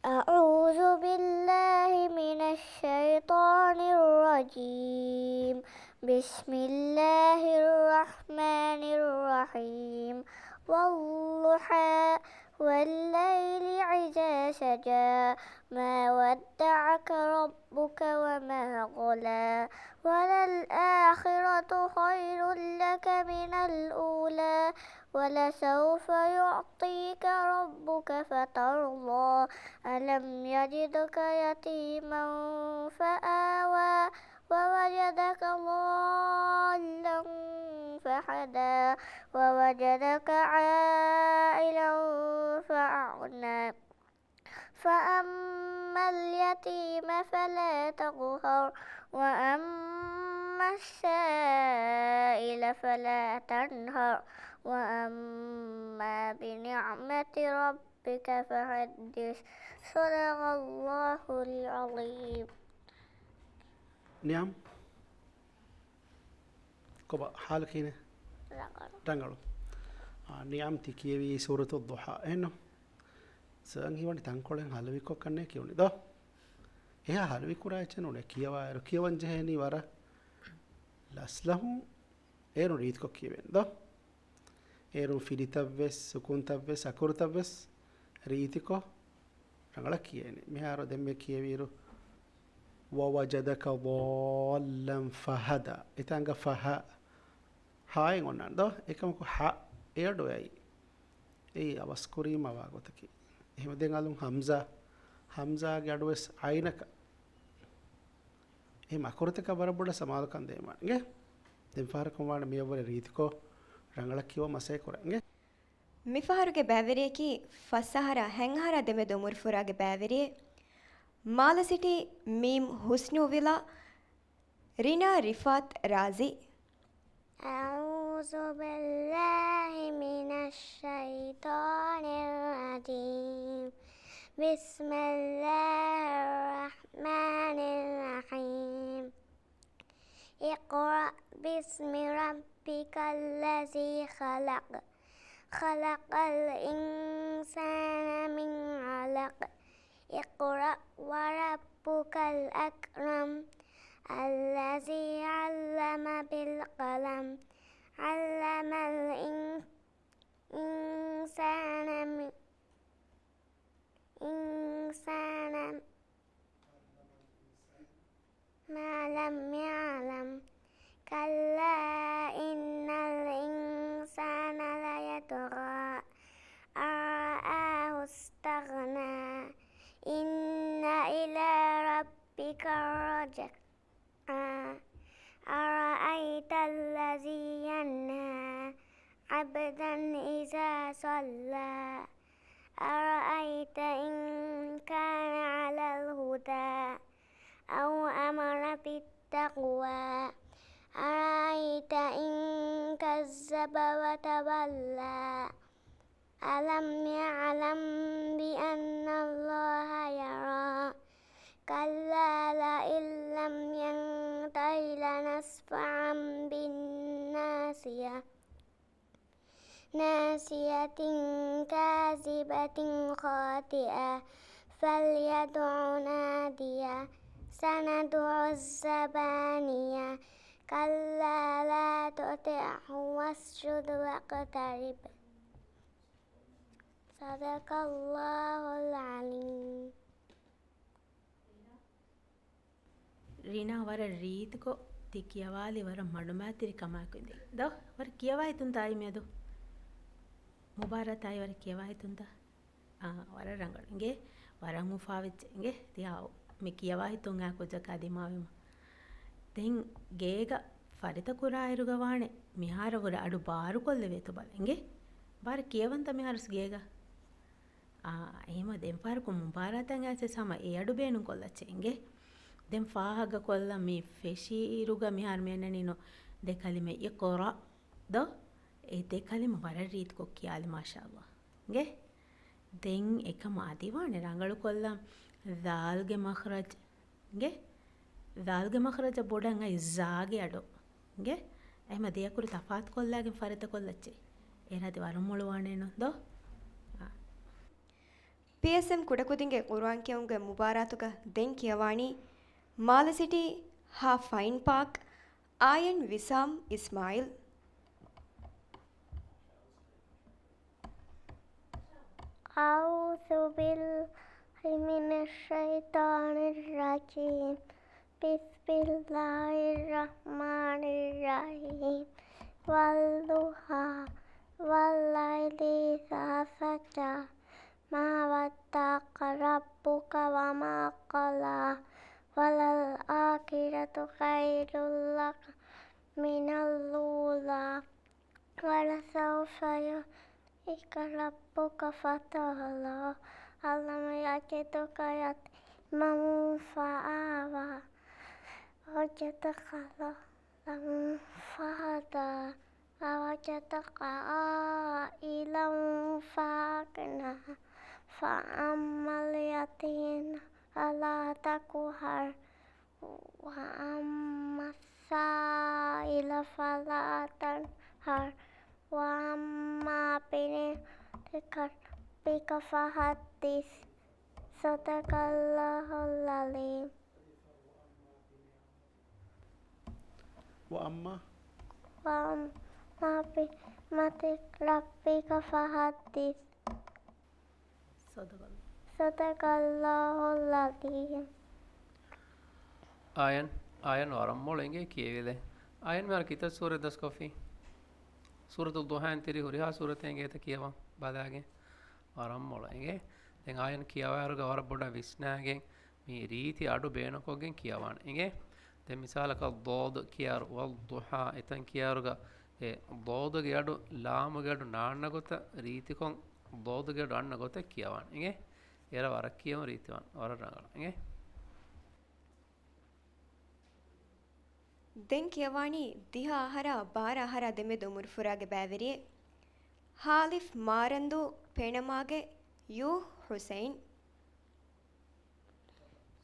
أعوذ بالله من الشيطان الرجيم بسم الله الرحمن الرحيم والضحى والليل إذا سجى ما ودعك ربك وما قلى وللآخرة خير لك من الأولى ولسوف يعطيك ربك فترضى ألم يجدك يتيما فآوى ووجدك ضالا فهدى ووجدك عائلا فأغنى فأما اليتيم فلا تقهر وأما السائل فلا تنهر وأما بنعمة ربك فحدث صدق الله العظيم نعم كوبا حالك هنا رنغلو نعم تكيوي سورة الضحى إنه سأنغي واني تنقلن حلوي كو كنه كيوني دو إيه حلوي كورا يچنونه كيوا كيوان جهني ورا لاسلهم إيرو ريت كو كيوين دو إيرو فيديتابس سكونتابس أكورتابس ريتيكو رنغلا كييني ميهارو دمي كيويرو ووجدك ضالا فهدى إتانغا فها هاي غونان دو إكامكو ها إيردو ياي إي أبسكوري ما واغوتكي එහෙම දැන් අලුම් හම්සාගේ අඩුවස් අයිනක එහෙම අකුරතක බරබොඩ සමාලකම් දෙමානගේ දැන් ෆාරකම් වාන මියවර රීතිකෝ රංගලක් කිව මසේ කරන්නේ ಮಿಫಾರುಗೆ ಬ್ಯಾವೆರಿಯಕಿ ಫಸ್ಸಹರ ಹೆಂಗಹರ ದೆಮೆ ದೊಮುರ್ಫುರಾಗೆ ಬ್ಯಾವೆರಿಯೆ ಮಾಲಸಿಟಿ ಮೀಮ್ ಹುಸ್ನು ವಿಲಾ ರಿನಾ ರಿಫಾತ್ ರಾಜಿ أعوذ أعوذ بالله من الشيطان الرجيم بسم الله الرحمن الرحيم اقرأ باسم ربك الذي خلق خلق الإنسان من علق اقرأ وربك الأكرم الذي علم بالقلم علم الإنسان ما لم يعلم كلا إن الإنسان ليطغى أن رآه استغنى إن إلى ربك الرجع أرأيت الذي ينهى عبدا إذا صلى أرأيت إن كان على الهدى أو أمر بالتقوى أرأيت إن كذب وتولى ألم يعلم بأن الله يرى كلا لئن لم ينته لنسفعا بالناصية ناصية كاذبة خاطئة فليدع نادية سندع الزبانية كلا لا تطعه واسجد واقترب صدق الله العليم ರೀನಾ ವರ ರೀತಿಕೊ ತಿ ಕಿಯವಾಲಿ ವರ ಮಡುಮಾತಿರಿ ಕಮಾಕುಂದಿ ದೋ ವರ ಕಿಯವಾಯ್ತುಂತ ಆಯಿ ಮೇದು ಮುಬಾರತ್ ಆಯಿ ವರ ಕಿಯವಾಯ್ತುಂತ ವರ ರಂಗಳುಂಗೆ ವರ ಮುಫಾವಿಚ್ಚೆಂಗೆ ತಿಯಾವು ಮಿ ಕಿಯವಾಯ್ತುಂ ಆ ಕುಜಕ ದಿಮಾವಿಮ ತೆಂ ಗೇಗ ಫರಿತ ಕುರಾಯಿರುಗವಾಣೆ ಮಿಹಾರವುರ ಅಡು ಬಾರು ಕೊಲ್ಲೆವೇತು ಬಲೆಂಗೆ ಬಾರ ಕಿಯವಂತ ಮಿಹಾರಸ್ ಗೇಗ එහෙම දෙම් පාරකු මුබාරතන් ඇසේ සම ඒ අඩු බේනු කොල්ලච්චෙන්ගේ දෙම් ෆාහග කොල්ල මේ ෆෙෂීරුග මිහාර මෙන්නනිනෝ දෙකලිමේ යකොරා ද ඒ දෙකලිම වර රීත් කො කියාලි මාෂාඅල්ලා ගේ දෙන් එකම ආදිවානේ රංගලු කොල්ල දාල්ගේ මඛරජ් ගේ දාල්ගේ මඛරජ බොඩන් අයි zාගේ අඩෝ ගේ එහෙම දෙයකුරු තෆාත් කොල්ලාගෙන් ෆරිත කොල්ලච්චේ ඒරාති වරමුළුවානේ නෝ ද PSM ಕುಡಕುದಿಂಗೆ ಕುರ್ಆನ್ ಕೆಂಗೆ ಮುಬಾರಾತುಗ ದೆನ್ ಕಿಯವಾಣಿ ಮಾಲ ಸಿಟಿ ಹಾ ಫೈನ್ ಪಾರ್ಕ್ ಆಯನ್ ವಿಸಾಮ್ ಇಸ್ಮಾಯಿಲ್ أعوذ بالله من الشيطان الرجيم بسم الله الرحمن الرحيم والضحى والليل إذا سجى ما ودعك ربك وما قلى وللآخرة خير لك من الأولى ولسوف يعطيك ربك فترضى ألم يجدك يتيما فآوى وجدك ضالا فهدى ووجدك عائلا فأغنى فأما اليتيم فلا تقهر وأما السائل فلا تنهر وأما بنعمة ربك فحدث صدق الله العظيم وأما بنعمة ربك فحدث صدق الله العظيم آيان ورمولنگه كيويله آيان مار كيتا سورة دسكوفي سورة الضحى انتري هوريها سورة انگه تكيوا بعداگه ورمولنگه දැන් ආයන් කියවරුග වරබොඩ විස්නාගෙන් මේ රීති අඩු බේනකොගෙන් කියවන ඉගේ දැන් මිසාලක දෝද කියාර වල් දුහා එතන් කියවරුග ඒ දෝදගේ අඩු ලාමගේ අඩු නාන්නගොත රීතිකොන් දෝදගේ අඩු අන්නගොත කියවන ඉගේ එර වරක් කියව රීතිවන් වර රංගන ඉගේ ದೆನ್ ಕಿಯವಾಣಿ ದಿಹ ಆಹಾರ ಬಾರ ಆಹಾರ ದೆಮೆದು ಮುರ್ಫುರಾಗೆ ಬ್ಯಾವೆರಿಯೆ ಹಾಲಿಫ್ ಮಾರಂದು ಪೆಣಮಾಗೆ ಯೂ Hussain.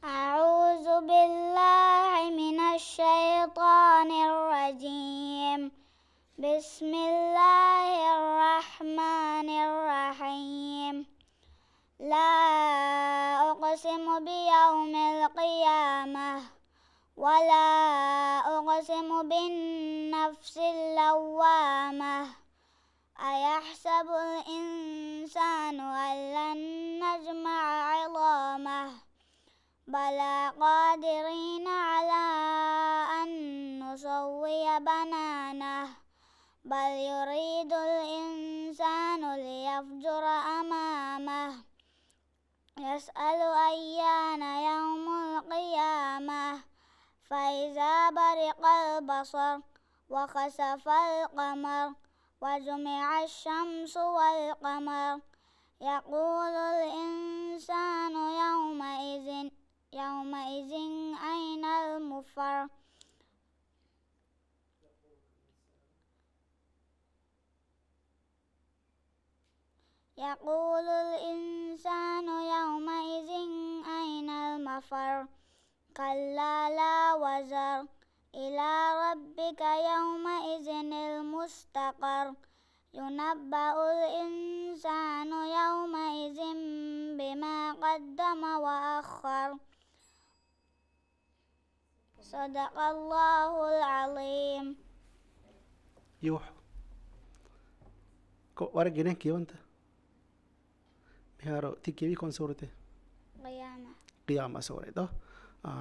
أعوذ بالله من الشيطان الرجيم. بسم الله الرحمن الرحيم. لا أقسم بيوم القيامة ولا أقسم بالنفس اللوامة. أيحسب الإنسان أن لن نجمع عظامه بلى قادرين على أن نسوي بنانه بل يريد الإنسان ليفجر أمامه يسأل أيان يوم القيامة فإذا برق البصر وخسف القمر وجمع الشمس والقمر يقول الإنسان يومئذ أين المفر. يقول الإنسان يومئذ أين المفر. كلا لا وزر إلى ربك يومئذ المستقر. ينبأ الإنسان يومئذ بما قدم وأخر. صدق الله العظيم. يوح ko wara genen kiyonta miharo tikkiwi kon surate qiyama sore do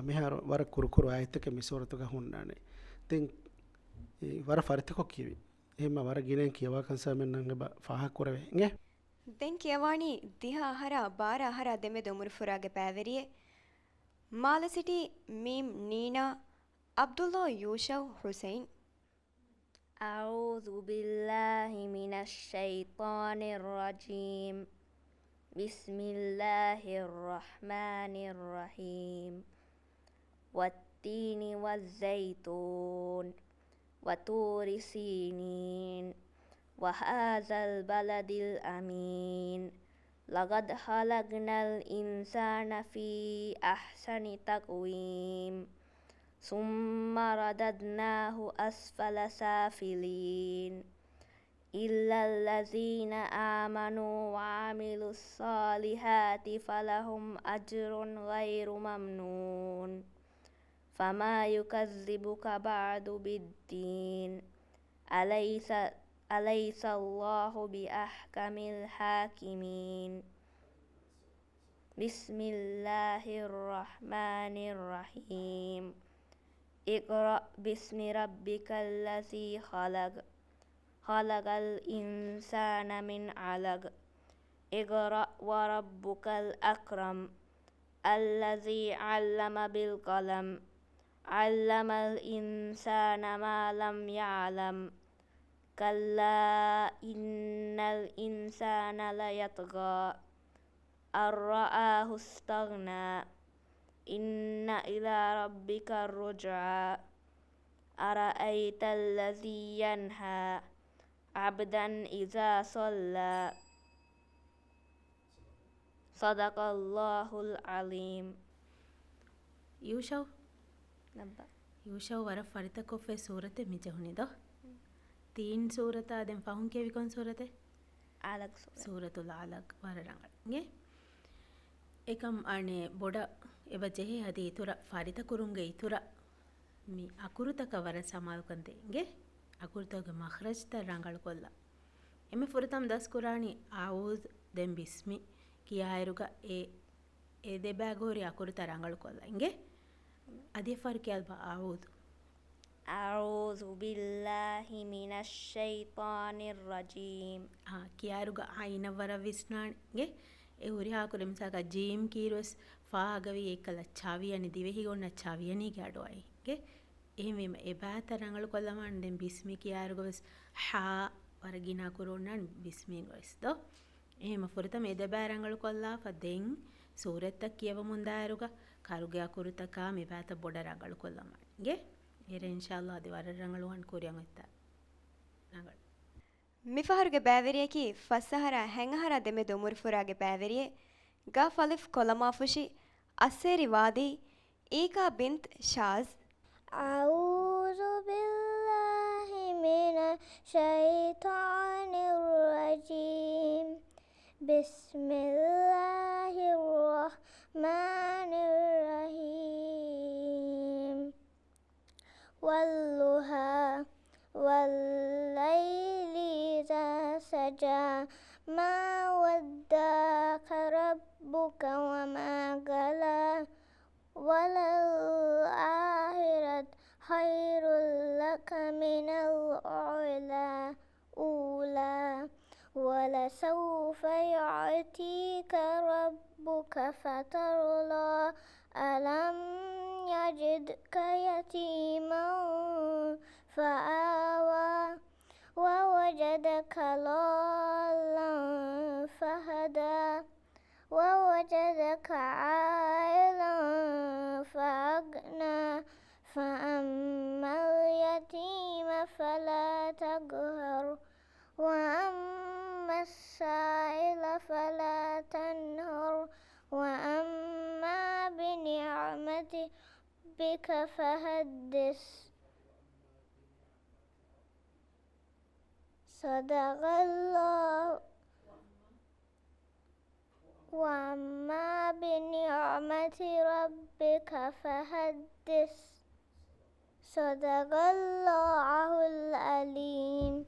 miharo wara kurukuru aytake mi suratu ga hunnane ten wara farite ko kiwi එහෙම වර ගිනෙන් කියවා කන්සාමෙන් නම් බ ෆාහක් කරවේ ගේ ದೆನ್ ಕಿಯವಾಣಿ ದಿಹ ಆಹಾರ ಬಾರ ಆಹಾರ ದೆಮೆದು ಮುರ್ಫುರಾಗೆ ಬ್ಯಾವೆರಿಯೆ ಮಾಲಸಿಟಿ ಮೀಮ್ ನೀನಾ ಅಬ್ದುಲ್ಲಾ ಯೂಶವ್ ಹುಸೈನ್. أعوذ بالله من الشيطان الرجيم. بسم الله الرحمن الرحيم. والتين والزيتون وطور سينين وهذا البلد الأمين. لقد خلقنا الإنسان في أحسن تقويم ثم رددناه أسفل سافلين إلا الذين آمنوا وعملوا الصالحات فلهم أجر غير ممنون. فما يكذبك بعد بالدين. أليس الله بأحكم الحاكمين. بسم الله الرحمن الرحيم. اقرأ باسم ربك الذي خلق. خلق الإنسان من علق. اقرأ وربك الأكرم. الذي علم بالقلم. علم الإنسان ما لم يعلم. كلا إن الإنسان ليطغى أن رآه استغنى. إن إلى ربك الرجعى. أرأيت الذي ينهى عبدا إذا صلى. صدق الله العظيم. ಯೂಶವ್ نبأ ಯೂಶವ್ ವರ ಫರಿತ ಕೊಫೆ ಸೂರತೆ ಮಿಜಹುನಿದೋ ತೀನ್ ಸೂರತ ಅದೆಂ ಫಹುಂ ಕೆವಿಕೊನ್ ಸೂರತೆ علق ಸೂರತುಲ್ ಅಲಕ್ ವರರಂಗೆ ಏಕಂ ಅಣೆ ಬೊಡ ಎವ ಜೆಹೆ ಹದಿ ಇತುರ ಫರಿತ ಕುರುಂಗೆ ಇತುರ ಮಿ ಅಕುರುತಕ ವರ ಸಮಾಲ್ಕಂತೆಂಗೆ ಅಕುರುತಗೆ ಮಖ್ರಜ್ ತ ರಂಗಳು ಕೊಲ್ಲ ಎಮೆ ಫುರತಂ ದಸ್ ಕುರಾಣಿ ಆಊದ್ ದೆಂ ಬಿಸ್ಮಿ ಕಿಯಾಯರುಗ ಎ ದೆಬಾಗೋರಿ ಅಕುರುತ ರಂಗಳು ಕೊಲ್ಲ ಇಂಗೆ ಅದೇ ಫರ್ಕೆ ಅಲ್ವಾ ಆಊದ್ أعوذ بالله من الشيطان الرجيم. ಕಿಯಾರುಗ ಆಯಿನ ವರ ವಿಸ್ನಾಣ್ಗೆ ಎ ಹುರಿ ಹಾಕುರೆ ಮಿಸಾಗ ಜೀಮ್ ಕೀರೋಸ್ ಫಾಗವಿ ಏಕಲ ಚಾವಿಯನಿ ದಿವೆಹಿಗೊನ್ನ ಚಾವಿಯನಿಗೆ ಅಡುವಾಯಿಗೆ එහෙම එබෑ තරංගල කොල්ලමන්ඩෙන් බිස්මි කියාරුගොස් හා වරගිනා කුරුන්නන් බිස්මීන් ගොස්දෝ එහෙම ෆුරත මේ දෙබෑරංගල කොල්ලා ෆදෙන් සූරත්තක් කියව මුන්දාරුග කරුගයා කුරුතකා මෙබෑත බොඩ රංගල කොල්ලමන්ගේ ere inshallah adi warar rangaluhan kuriyan itta rangal ಮಿಫಹರುಗೆ ಬ್ಯಾವೆರಿಯಕಿ ಫಸ್ಸಹರ ಹೆಂಗಹರ ದೆಮೆ ದೊಮುರು ಫುರಾಗೆ ಬ್ಯಾವೆರಿಯೆ ಗಾ ಫಲಿಫ್ ಕೊಲಮಾಫುಶಿ ಅಸ್ಸೇರಿ ವಾದಿ ಈಕಾ ಬಿಂತ್ ಶಾಜ್ أعوذ بالله من الشيطان الرجيم بسم الله الرحمن الرحيم والضحى والليل إذا سجى ما ودعك ربك وما قلى وللآخرة خير لك من الأولى ولسوف يعطيك ربك فترضى ألم يجدك يتيما فآوى ووجدك ضالا فهدى ووجدك عائلا فأغنى فأما اليتيم فلا تقهر وأما السائل فلا تنهر وأما بنعمة ربك فحدث صدق الله وأما بنعمة ربك فحدث صدق الله العليم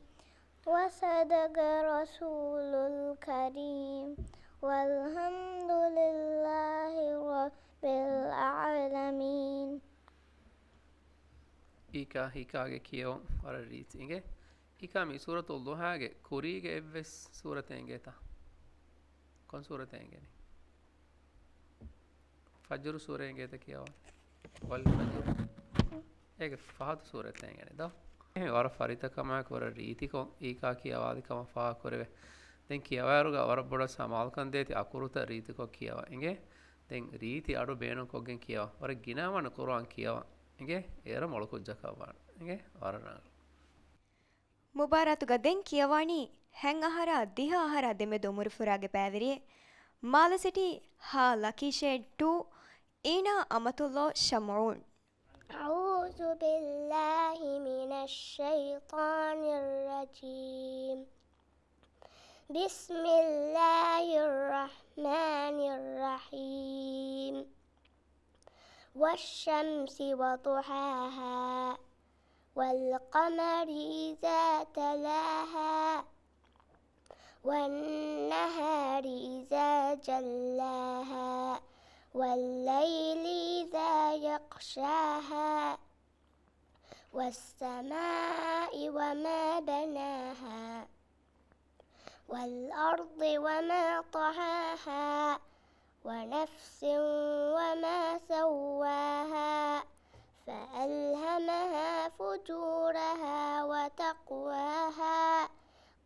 وصدق رسول الكريم والحمد لله رب العالمين ಈಕಾ ಹೀಕಾಗೆ ಕಿಯೋ ವರ ರೀತಿಂಗೆ ಈಕಾ ಮಿ ಸೂರತುಲ್ ದುಹಾಗೆ ಕುರಿಗೆ ಎವ್ವೆಸ್ ಸೂರತೆಂಗೆ ತಾ kon suratengen fajr surenge te kiyawa wal fajr ege fahad suratengen da e wara farita kama kora riti kon eka kiyawadi kama fa koreve den kiyawaruga wara boda samal kan deti akuruta riti ko kiyawa enge den riti adu beno kogen kiyawa wara ginawana quran kiyawa enge era molokujjaka enge wara na ಮುಬಾರತುಗ ದೆನ್ ಕಿಯವಾಣಿ ಹೆಂಗ್ ಅಹರ ದಿಹ ಅಹರ ದೆಮೆ ದೊಮುರು ಫುರಾಗೆ ಪ್ಯಾವೆರಿಯೆ ಮಾಲಸಿಟಿ ಹಾ ಲಕೀಶೆ ಟು ಈನಾ ಅಮತುಲ್ಲೋ ಶಮೂನ್ أعوذ بالله من الشيطان الرجيم بسم الله الرحمن الرحيم والشمس وضحاها والقمر إذا تلاها والنهار إذا جلاها والليل إذا يغشاها والسماء وما بناها والأرض وما طحاها ونفس وما سواها فألهمها فجورها وتقواها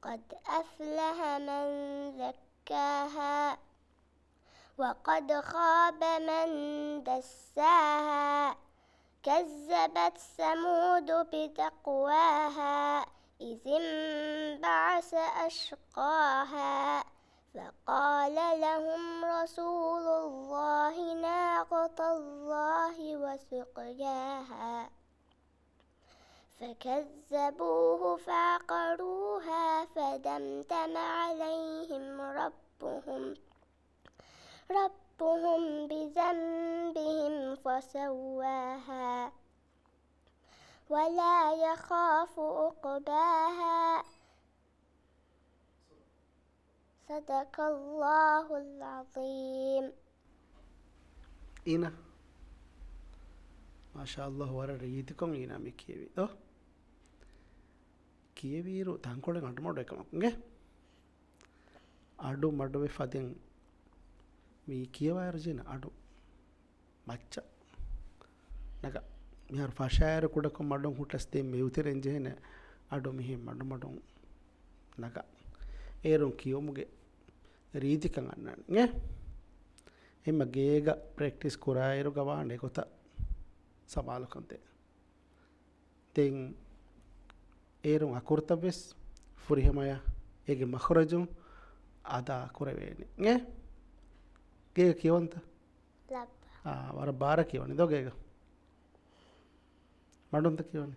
قد أفلح من زكاها وقد خاب من دساها كذبت ثمود بتقواها إذ انبعث أشقاها فقال لهم رسول الله ناقة الله وسقياها فكذبوه فعقروها فدمدم عليهم ربهم بذنبهم فسواها ولا يخاف عقباها صدق الله العظيم ina masha Allah wara ರೀತಿಕೊಂ ina me kiyevi do kiyeviru tankolen admodu ekamakunge adu maduwe faden me kiyawayru jena adu macca naga mihar fashayar kudako madon hutas de mewteren jena adu mihe madon naga erun kiyomuge ರೀತಿಕಂ ಅನ್ನಂಗೆ ಎಮ್ಮ ಗೇಗ ಪ್ರಾಕ್ಟೀಸ್ ಕುರಾಯಿರು ಗವಾಂಡೆ ಗೊತ್ತ ಸಮಾಲಕಂತೆ den erun akurtabes furihemaya ege makhrajum ada kureveni nge gega kiyawanta لب wara bara kiyawani do gega madunta kiyawani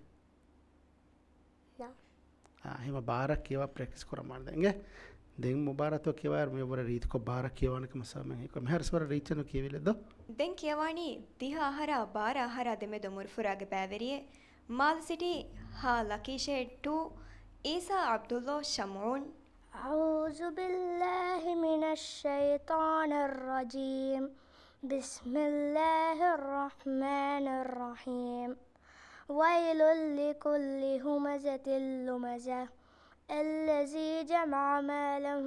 نعم hima bara kiyawa practice koramanda nge den mubarato kiyawar me wara reet ko bara kiyawani ka masamen ko mehar swara reechanu kiyawile do ದೆನ್ ಕಿಯವಾಣಿ ದಿಹ ಆಹಾರ ಬಾರ ಆಹಾರ ದೆಮೆದು ಮುರ್ಫುರಾಗೆ ಬ್ಯಾವೆರಿಯೆ ಮಾಲ್ ಸಿಟಿ ಹಾ ಲಕೀಶೆ ಟು ಈಸಾ ಅಬ್ದುಲ್ಲೋ ಶಮೂನ್ أعوذ بالله من الشيطان الرجيم بسم الله الرحمن الرحيم ويل لكل همزة لمزة الذي جمع ماله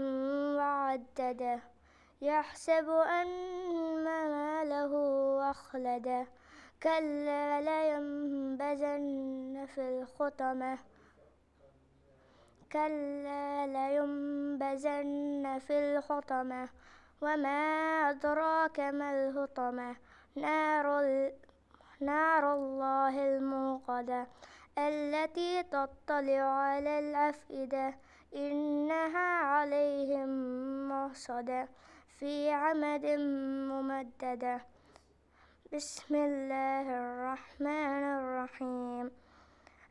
وعدده يحسب أن ماله أخلده كلا لينبذن في الحطمة كلا لينبذن في الحطمة وما أدراك ما الحطمة نار الله الموقدة التي تطلع على الأفئدة إنها عليهم مرصدة في عمد ممددة بسم الله الرحمن الرحيم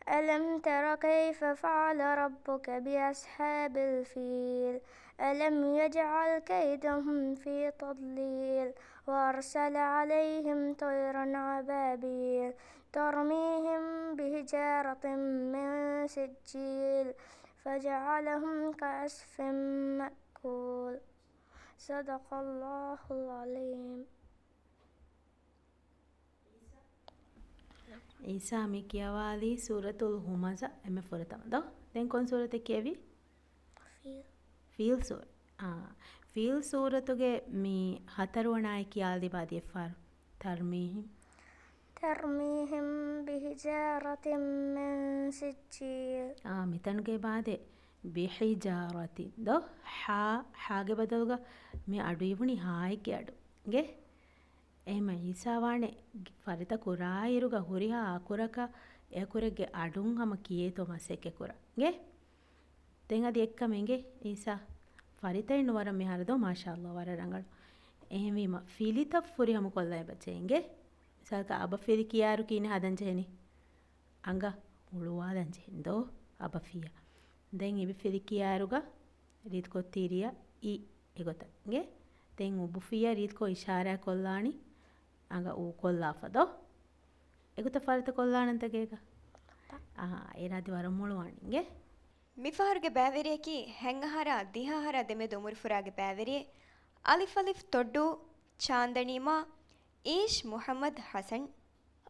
ألم تر كيف فعل ربك بأصحاب الفيل ألم يجعل كيدهم في تضليل وأرسل عليهم طيرا أبابيل ترميهم بحجارة من سجيل فجعلهم كعصف مأكول صدق الله العظيم ಈಸಾ ಮಿ ಕಿಯವಾಲಿ ಸೂರತುಲ್ ಹುಮಜ ಎಮ್ಮೆ ಫುರತಮದೋ ದೆನ್ ಕೊನ್ ಸೂರತೆ ಕಿಯವಿ ಫೀಲ್ ಸೂರ ಫೀಲ್ ಸೂರತುಗೆ ಮಿ ಹತರುವಣಾಯ ಕಿಯಾಲ್ದಿ ಬಾದಿ ಎಫಾರು ترميهم بحجارة من سجيل ಮಿತನ್ಗೆ ಬಾದೆ ಬಿಹಿಜಾರತಿ ದೋ ಹಾಗೆ ಬದಲುಗ ಮಿ ಅಡು ಇವುಣಿ ಹಾಯ್ಕೆ ಅಡುಗೆ එහෙම ඊසාවානේ ෆරිත කුරා ඉරුග හුරිහා අකුරක එකුරගේ අඩුන් හම කීතෝ මසෙක කුරගේ දෙන් අදි එක්කමෙන්ගේ ඊසා ෆරිතේ නුවර මෙහරදෝ මාෂාඅල්ලා වර රංගල් එහෙමීම ෆිලිත ෆුරි හම කොල්ලයි බචෙන්ගේ මිසල්ක අබ ෆිරි කියාරු කීනේ හදන් ජෙහෙනි අංග උළුවා දන් ජෙහෙන්දෝ අබ ෆියා දෙන් ඉබි ෆිරි කියාරුග රීත් කොත්තිරියා ඊ එගොතගේ දෙන් උබු ෆියා රීත් කො ඉෂාරා කොල්ලානි ಅಂಗ ಊ ಕೊಲ್ಲಾಫದೋ ಎಗುತ ಫಲಿತ ಕೊಲ್ಲಾನಂತಗೇಗ ಏನಾದಿ ವರಮೂಳುವಾಣಿಗೆ ಮಿಫಾರ್ಗೆ ಬ್ಯಾವೆರಿಯಕಿ ಹೆಂಗಹಾರ ದಿಹಾಹಾರ ದೆಮೆದು ಮುರ್ಫುರಾಗೆ ಬ್ಯಾವೆರಿಯೆ ಅಲಿಫ್ ಅಲಿಫ್ ತೊಡ್ಡು ಚಾಂದಣಿಮಾ ಈಶ್ ಮುಹಮ್ಮದ್ ಹಸನ್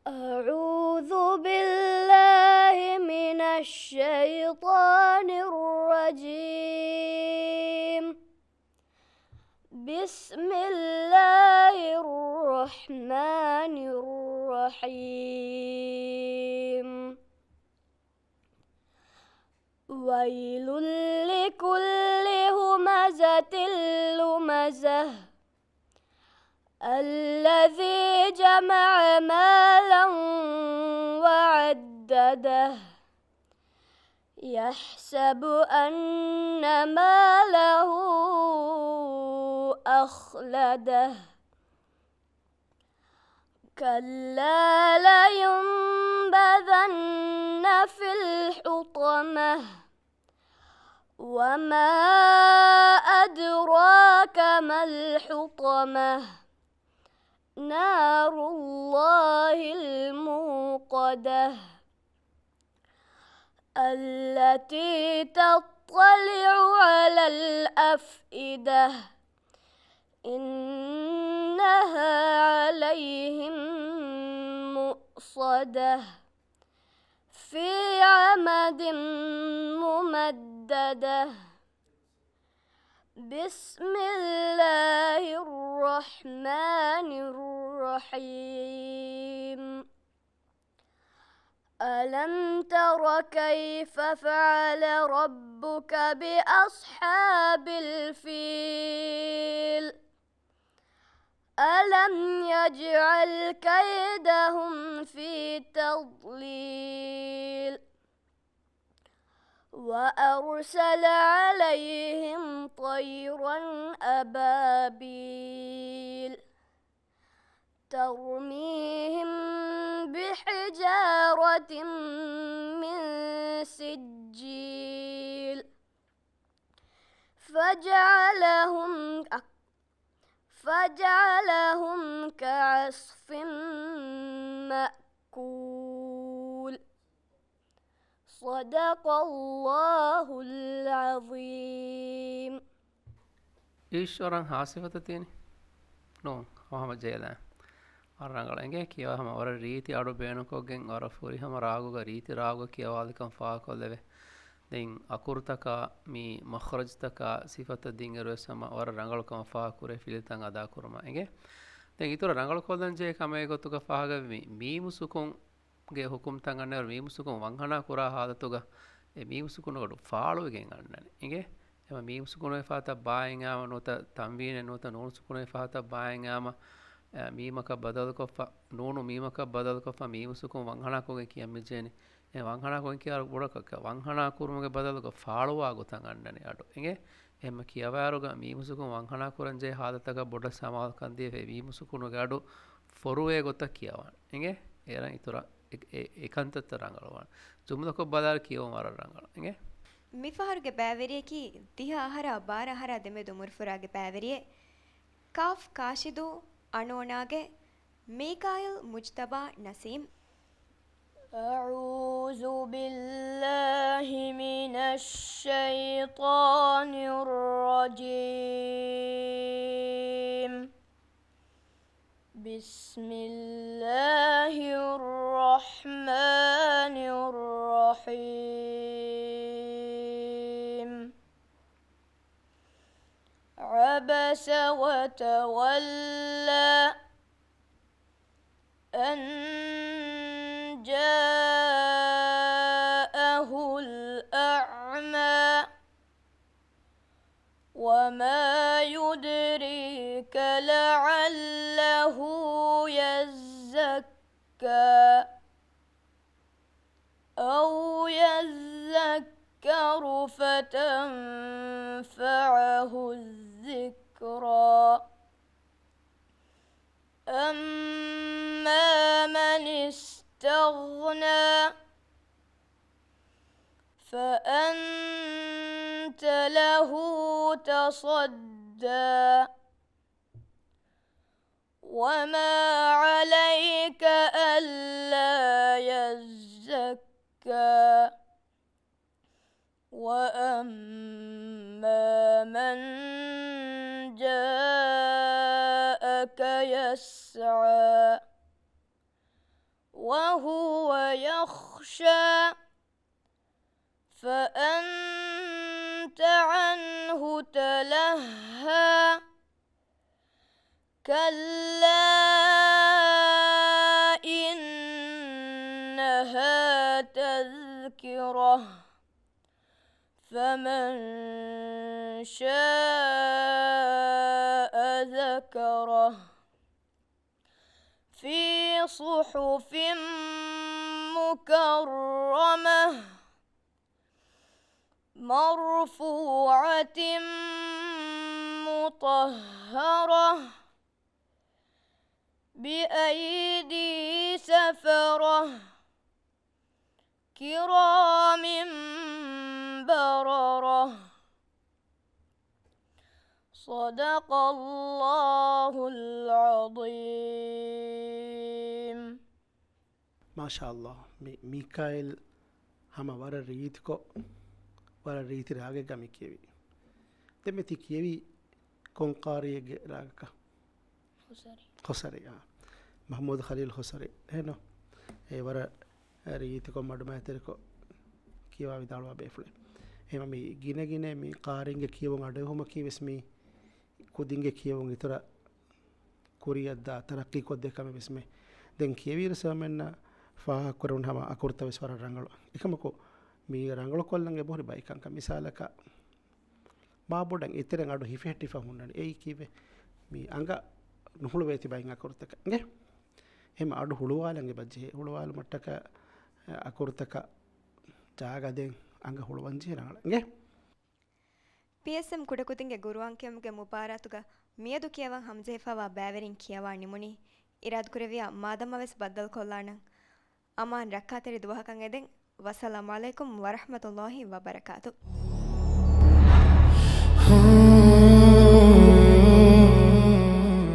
أعوذ بالله من الشيطان الرجيم بسم الله الرحمن الرحيم ويل لكل همزة لمزة الذي جمع مالا وعدده يحسب أن ماله أخلده كلا لينبذن في الحطمة وما أدراك ما الحطمة نار الله الموقدة التي تطلع على الأفئدة إنها عليهم مؤصدة في عمد ممددة بسم الله الرحمن الرحيم ألم تر كيف فعل ربك بأصحاب الفيل ألم يجعل كيدهم في تضليل وأرسل عليهم طيرا أبابيل ترميهم بحجارة من سجيل فجعلهم كعصف مأكول صدق الله العظيم. ಈಶ್ವರಂ ಹಾಸಿಫತ ತೇನೆ ನೋ ಹಮ ಜಯಲ ಅರಂಗಳಂಗೆ ಕಿಯವ ಹಮ ವರ ರೀತಿ ಅಡು ಬೇಣುಕೋಗೆಂ ವರ ಫುರಿ ಹಮ ರಾಗುಗ ರೀತಿ ರಾಗುಗ ಕಿಯವಾಲಿಕಂ ಫಾಕೊಲ್ಲೆವೆ ದೆನ್ ಅಕುರ್ತಕ ಮಿ ಮಖ್ರಜ್ತಕ ಸಿಫತ ದಿಂಗರು ಸಮ ವರ ರಂಗಳಕಂ ಫಾಕುರೆ ಫಿಲಿತಂ ಅದಾ ಕುರಮ ಎಂಗೆ ದೆನ್ ಇತರ ರಂಗಳಕೋದಂ ಜೆ ಕಮೆ ಗೊತ್ತುಗ ಫಾಗ ಮಿ ಮುಸುಕೊಂ ಗೆ ಹುಕುಂ ತಂ ಅನ್ನರ್ ಮಿ ಮುಸುಕೊಂ ವಂಹನಾ ಕುರಾ ಹಾದತುಗ ಎ ಮಿ ಮುಸುಕೊನಗಡು ಫಾಳುಗೆಂ ಅನ್ನನೆ ಎಂಗೆ එම මීම් සුකුණේ ෆාත බායෙන් ආම නොත තම්වීන නොත නූන් සුකුණේ ෆාත බායෙන් ආම මීමක බදල් කොෆ නූනු මීමක බදල් කොෆ මීම් සුකුණ වංහනා කොගේ කිය මිජේනි ඒ වංහනා කොන් කියාර බොඩක වංහනා කුරුමගේ බදල් කො ෆාළුවා ගොතන් අන්නනේ අඩු එගේ එම කියවාරුග මීම් සුකුණ වංහනා කුරන්ජේ හාදතක බොඩ සමාල් කන්දියේ වේ මීම් සුකුණගේ අඩු ෆොරුවේ ගොත කියවන එගේ ඒරන් ඉතුරු ඒකාන්තත රංගලවන ජුම්ලක බදල් කියවම වර රංගල එගේ ಮಿಫಾರುಗೆ ಬ್ಯಾವೆರಿಯಕಿ ದಿಹ ಆಹಾರ ಬಾರ ಆಹಾರ ದೆಮೆದು ಮುರ್ಫುರಾಗೆ ಬ್ಯಾವೆರಿಯೆ ಕಾಫ್ ಕಾಶಿದು ಅಣೋಣಾಗೆ ಮೀಕಾಯಿಲ್ ಮುಜ್ತಬಾ ನಸೀಮ್ أعوذ بالله من الشيطان الرجيم بسم الله الرحمن الرحيم عبس وتولى أن جاءه الأعمى وما يدريك لعله يزكى أو يذكر فتنفعه الذكرى أما من استغنى فأنت له تصدى وما عليك ألا يزكى وأما من جاءك يسعى وهو يخشى فأنت عنه تلهى كلا إنها تذكرة فمن شاء ذكره في صحف مكرمة مرفوعة مطهرة بأيدي سفرة كرام بررة صدق الله العظيم. ما شاء الله ميكائيل هم ور ريتكو ور ريت راگه گمی کیوی دمتی کیوی کنقاری راگه خسری محمود خلیل خسری هنو ඒ වර රීතිකො මඩු මෑතරිකො කියවා විදාලවා බේෆුලේ එහෙම මේ ගිනගින මේ කාරින්ගේ කියවුන් අඩේ හොම කීවෙස් මේ කුදින්ගේ කියවුන් ඉතර කුරියද්දා තරක්කි කොද්දකම විස්මේ දැන් කියවීර සමෙන්න ෆාහ කරුන් හම අකුර්ත විස්වර රංගල එකමකෝ මේ රංගල කොල්ලන්ගේ බොරි බයිකංක මිසාලක බාබොඩන් ඉතරෙන් අඩු හිෆෙටි ෆහුන්නනේ ඒ කීවේ මේ අංග නුහුළු වේති බයින් අකුර්තක නේ එහෙම අඩු හුළුවාලන්ගේ බජ්ජේ හුළුවාල මට්ටක අකුර්තක ජාගදෙන් ಅಂಗ ಹುಳುವಂಜಿ ರಂಗಳಂಗೆ PSM ಕುಡಕುತಿಂಗೆ ಗುರುವಾಂಕೆಮ್ಗೆ ಮುಬಾರಾತುಗ ಮಿಯದು ಕಿಯವಂ ಹಮ್ಜೆಫಾವಾ ಬ್ಯಾವೆರಿನ್ ಕಿಯವಾ ನಿಮುನಿ ಇರಾದ್ ಕುರೆವಿಯ ಮಾದಮವೆಸ್ ಬದ್ದಲ್ ಕೊಲ್ಲಾಣಂ ಅಮಾನ್ ರಕ್ಕಾತೆರಿ ದುವಹಕಂ ಎದೆನ್ ವಸಲಾಮು ಅಲೈಕುಂ ವರಹ್ಮತುಲ್ಲಾಹಿ ವಬರಕಾತು